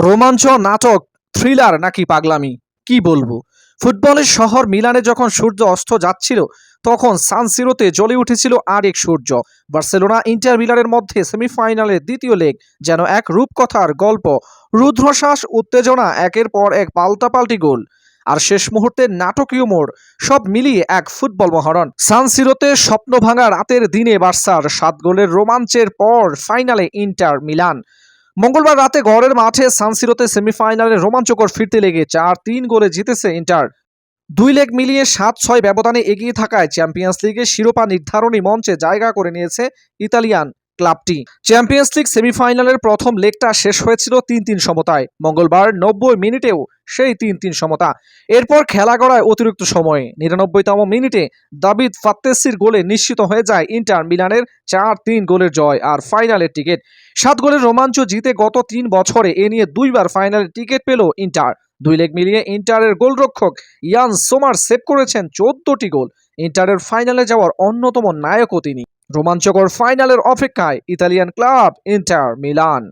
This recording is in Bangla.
রোমাঞ্চ, নাটক, থ্রিলার নাকি পাগলামি, কি বলবো। ফুটবলের শহর মিলানে যখন সূর্য অস্ত যাচ্ছিল তখন সান সিরোতে জ্বলে উঠেছিল আরেক সূর্য। বার্সেলোনা ইন্টার মিলানের মধ্যে সেমিফাইনালের দ্বিতীয় লেগ যেন এক রূপকথার গল্প। রুদ্ধশ্বাস, উত্তেজনা, একের পর এক পাল্টাপাল্টি গোল আর শেষ মুহূর্তে নাটকীয় মোড়, সব মিলিয়ে এক ফুটবল মহরণ। সান সিরোতে স্বপ্ন ভাঙা রাতের দিনে বার্সার 7 গোলের রোমাঞ্চের পর ফাইনালে ইন্টার মিলান। মঙ্গলবার রাতে ঘরের মাঠে সান সিরোতে সেমিফাইনালে রোমাঞ্চকর ফিরতে লেগে 4-3 গোলে জিতেছে ইন্টার। 2 লেগ মিলিয়ে 7-6 ব্যবধানে এগিয়ে থাকায় চ্যাম্পিয়ন্স লিগের শিরোপা নির্ধারণী মঞ্চে জায়গা করে নিয়েছে ইতালিয়ান ক্লাবটি। চ্যাম্পিয়ন্স লিগ সেমিফাইনালের প্রথম লেগটা শেষ হয়েছিল 3-3 সমতায়। মঙ্গলবার 90 মিনিটেও সেই 3-3 সমতা। এরপর খেলা গড়ায় অতিরিক্ত সময়ে 99তম মিনিটে দাভিদ ফাত্তেসির গোলে নিশ্চিত হয়ে যায় ইন্টার মিলানের 4-3 গোলের জয় আর ফাইনালের টিকিট। 7 গোলের রোমাঞ্চ জিতে গত 3 বছরে এ নিয়ে 2বার ফাইনালের টিকিট পেল ইন্টার। 2 লেগ মিলিয়ে ইন্টারের গোলরক্ষক ইয়ান সোমার সেভ করেছেন 14টি গোল। ইন্টারের ফাইনালে যাওয়ার অন্যতম নায়কও তিনি। রোমাঞ্চকর ফাইনালের অপেক্ষায় ইতালিয়ান ক্লাব ইন্টার মিলান।